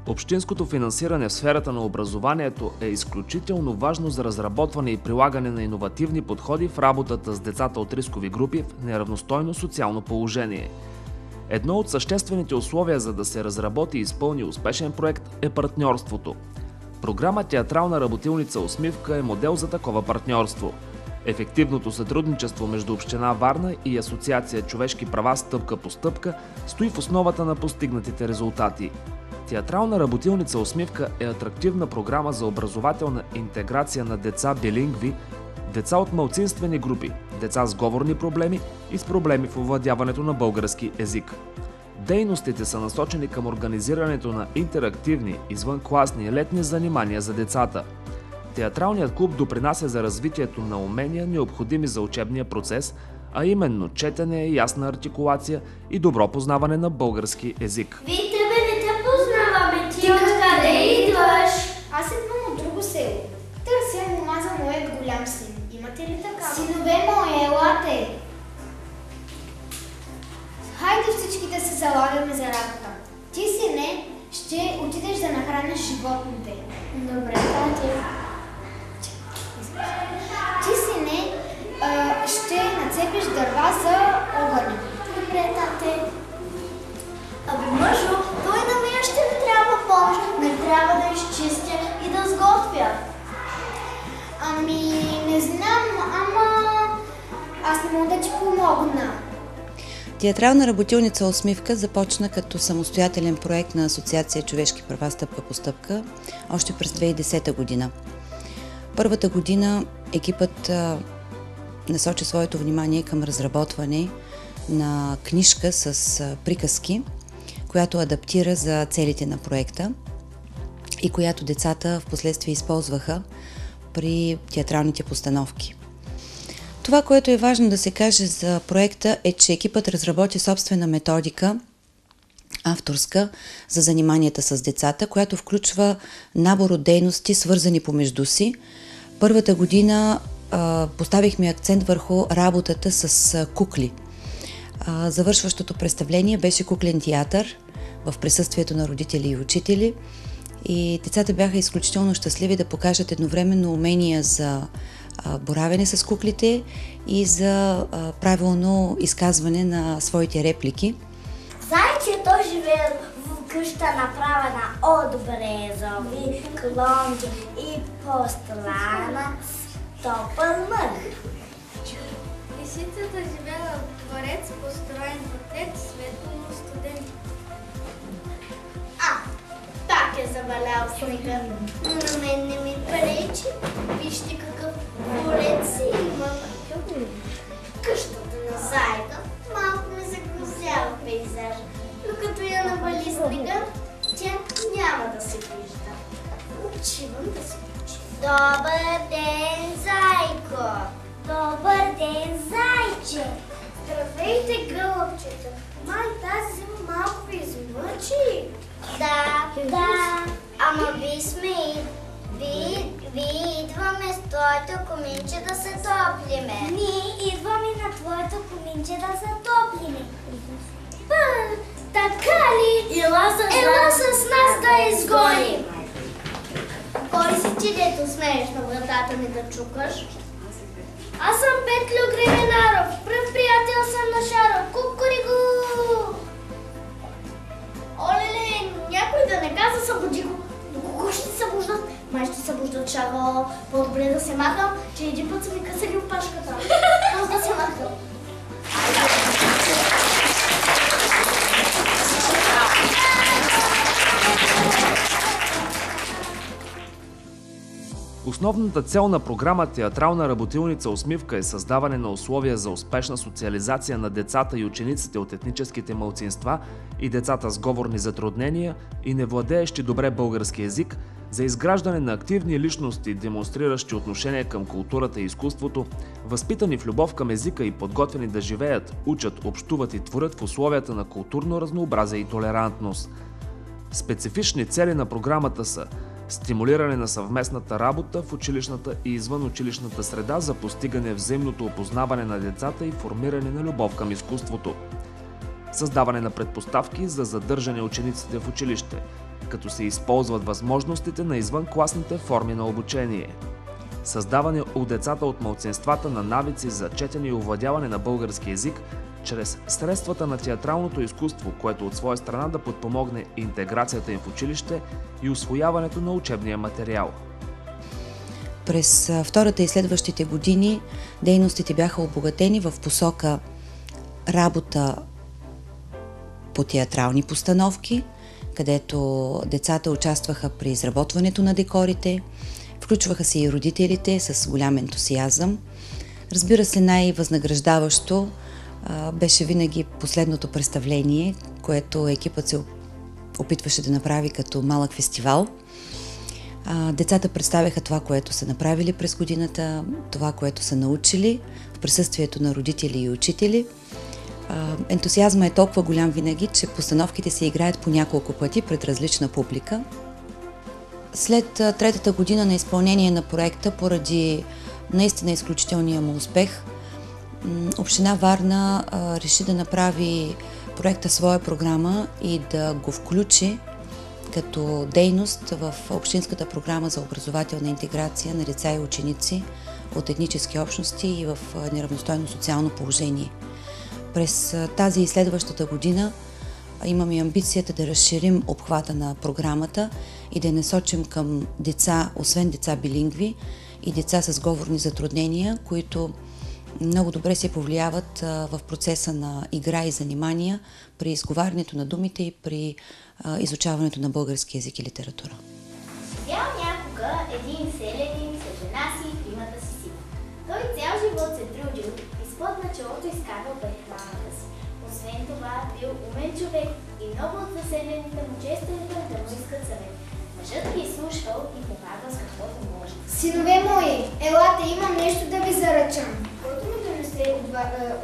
Общинското финансиране в сферата на образованието е изключително важно за разработване и прилагане на иновативни подходи в работата с децата от рискови групи в неравностойно социално положение. Едно от съществените условия за да се разработи и изпълни успешен проект е партньорството. Програма Театрална работилница Усмивка е модел за такова партньорство. Ефективното сътрудничество между Община Варна и Асоциация Човешки права стъпка по стъпка стои в основата на постигнатите резултати. Театрална работилница Усмивка е атрактивна програма за образователна интеграция на деца билингви, деца от малцинствени групи, деца с говорни проблеми и с проблеми в овладяването на български език. Дейностите са насочени към организирането на интерактивни, извънкласни летни занимания за децата. Театралният клуб допринася за развитието на умения, необходими за учебния процес, а именно четене, ясна артикулация и добро познаване на български език. Ти къде идваш? Аз идвам от друго село. Търся мома за моят голям син. Имате ли така? Синове мои, елате! Хайде всичките се залагаме за работа. Ти, сине, ще отидеш да нахраниш животните. Добре, тати. Ти, сине, ще нацепиш дърва за огъня. Добре, тате. Абе, мъжо, той на мен ще ми трябва помощ. Не трябва да изчистя и да сготвя. Ами, не знам, ама аз не мога да ти помогна. Театрална работилница Усмивка започна като самостоятелен проект на Асоциация Човешки права стъпка по стъпка още през 2010 година. Първата година екипът насочи своето внимание към разработване на книжка с приказки, която адаптира за целите на проекта и която децата в последствие използваха при театралните постановки. Това, което е важно да се каже за проекта, е, че екипът разработи собствена методика, авторска, за заниманията с децата, която включва набор от дейности, свързани помежду си. Първата година поставихме акцент върху работата с кукли. Завършващото представление беше куклен театър в присъствието на родители и учители и децата бяха изключително щастливи да покажат едновременно умения за боравене с куклите и за правилно изказване на своите реплики. Зайчето живее в къща направена от брезови клонки и постлана с топъл мъх. Лисицата живела в дворец, построен в лед, светло студен. Пак е завалял снега. На мен не ми пречи. Вижте какъв дворец има. Къщата на Зайка малко ми загрозява пейзаж, но като я навали снега, тя няма да се вижда. Отивам да се почина. Добър ден, Зайко! Добър ден, Зайче! Здравейте, гълъбчета! Май тази зима малко ви измъчи. Да, ама ви идваме с твоето коминче да се топлиме. Ние идваме на твоето коминче да се топлиме. Така ли? Ела с нас да изгоним. Кой си ти, дето смееш на вратата ми да чукаш? Аз съм Петлю Гривенаров, пръв приятел съм на Шаров. Кукуригу! Олеле, някой да не каза събуди го. До кого ще се събуждат? Май ще събуждат Шаро. По-добре да се махам, че един път са ми късали опашката. Тоест да се махам. Основната цел на програма Театрална работилница Усмивка е създаване на условия за успешна социализация на децата и учениците от етническите малцинства и децата с говорни затруднения и невладеещи добре български език, за изграждане на активни личности, демонстриращи отношение към културата и изкуството, възпитани в любов към езика и подготвени да живеят, учат, общуват и творят в условията на културно разнообразие и толерантност. Специфични цели на програмата са стимулиране на съвместната работа в училищната и извънучилищната среда за постигане взаимното опознаване на децата и формиране на любов към изкуството. Създаване на предпоставки за задържане учениците в училище, като се използват възможностите на извънкласните форми на обучение. Създаване у децата от малцинствата на навици за четене и овладяване на български език чрез средствата на театралното изкуство, което от своя страна да подпомогне интеграцията им в училище и усвояването на учебния материал. През втората и следващите години дейностите бяха обогатени в посока работа по театрални постановки, където децата участваха при изработването на декорите, включваха се и родителите с голям ентусиазъм. Разбира се, най-възнаграждаващо беше винаги последното представление, което екипът се опитваше да направи като малък фестивал. Децата представяха това, което са направили през годината, това, което са научили в присъствието на родители и учители. Ентусиазма е толкова голям винаги, че постановките се играят по няколко пъти пред различна публика. След третата година на изпълнение на проекта, поради наистина изключителния му успех, Община Варна реши да направи проекта своя програма и да го включи като дейност в Общинската програма за образователна интеграция на деца и ученици от етнически общности и в неравностойно социално положение. През тази и следващата година имаме амбицията да разширим обхвата на програмата и да насочим към деца, освен деца билингви, и деца с говорни затруднения, които много добре се повлияват в процеса на игра и занимания при изговарянето на думите и при изучаването на български език и литература. Бял някога един селянин с жена си и тримата си сина. Той цял живот се трудил и спод началото изкарвал прехраната си. Освен това бил умен човек и много от заселените му често идват да му искат съвет. Мъжът ги изслушвал и помагал с каквото може. Синове мои, елате, имам нещо да ви заръчам. Който ми донесе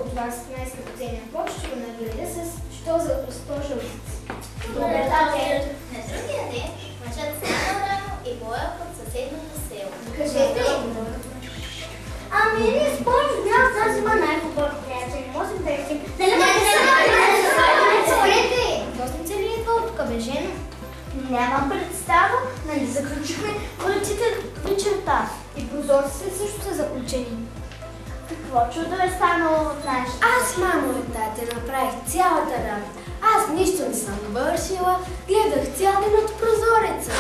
от вас най-скъпоценен плод, ще го наградя с 100 жълтици. Добре, тател. На другия ден мъжът станал рано и поел от съседното село. Кажете ли? Ами, ние спорим, бял с нас има най-хубав приятел. Не можем да речем. Спорете! Гостница ли идва от тук, бе, жена? Нямам представа, нали заключихме колите вечерта. И прозорците също са заключени. Какво чудо е станало от нашите? Аз, мамо и тате, направих цялата работа. Аз нищо не съм вършила, гледах цял ден от прозореца.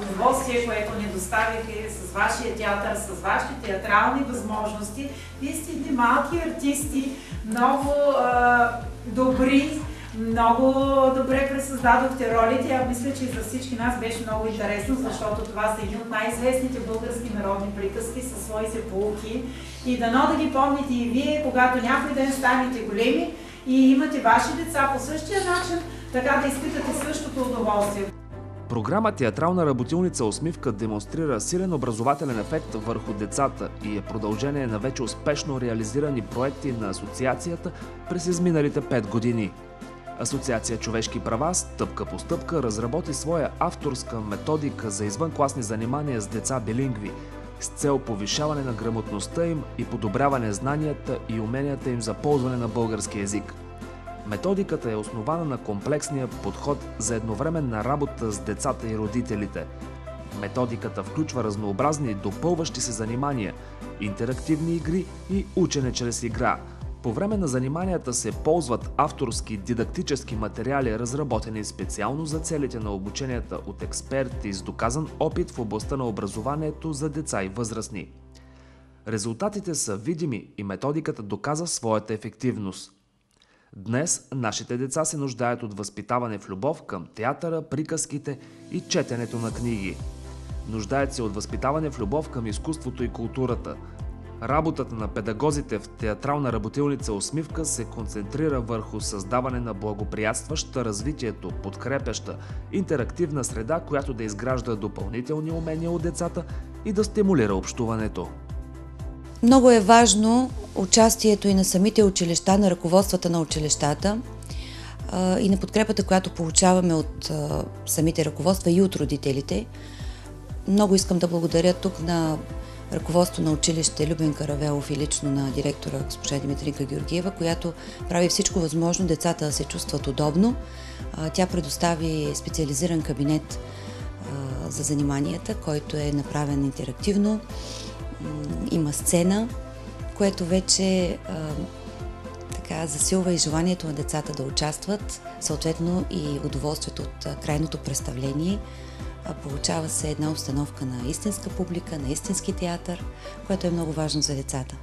Удоволствие, което ни доставихте с вашия театър, с вашите театрални възможности. Вие сте едни малки артисти, много добри, много добре пресъздадохте ролите. Аз мисля, че за всички нас беше много интересно, защото това са едни от най-известните български народни приказки със своите поуки. И дано да ги помните и вие, когато някой ден станете големи и имате ваши деца по същия начин, така да изпитате същото удоволствие. Програма Театрална работилница Усмивка демонстрира силен образователен ефект върху децата и е продължение на вече успешно реализирани проекти на асоциацията през изминалите 5 години. Асоциация Човешки права стъпка по стъпка разработи своя авторска методика за извънкласни занимания с деца билингви с цел повишаване на грамотността им и подобряване знанията и уменията им за ползване на български език. Методиката е основана на комплексния подход за едновременна работа с децата и родителите. Методиката включва разнообразни допълващи се занимания, интерактивни игри и учене чрез игра. По време на заниманията се ползват авторски дидактически материали, разработени специално за целите на обученията от експерти с доказан опит в областта на образованието за деца и възрастни. Резултатите са видими и методиката доказа своята ефективност. Днес нашите деца се нуждаят от възпитаване в любов към театъра, приказките и четенето на книги. Нуждаят се от възпитаване в любов към изкуството и културата. Работата на педагозите в Театрална работилница Усмивка се концентрира върху създаване на благоприятстваща развитието, подкрепяща, интерактивна среда, която да изгражда допълнителни умения от децата и да стимулира общуването. Много е важно участието и на самите училища, на ръководствата на училищата и на подкрепата, която получаваме от самите ръководства и от родителите. Много искам да благодаря тук на ръководство на училище Любен Каравелов и лично на директора госпожа Димитринка Георгиева, която прави всичко възможно децата да се чувстват удобно. Тя предостави специализиран кабинет за заниманията, който е направен интерактивно. Има сцена, което вече засилва и желанието на децата да участват, съответно и удоволствието от крайното представление. Получава се една обстановка на истинска публика, на истински театър, което е много важно за децата.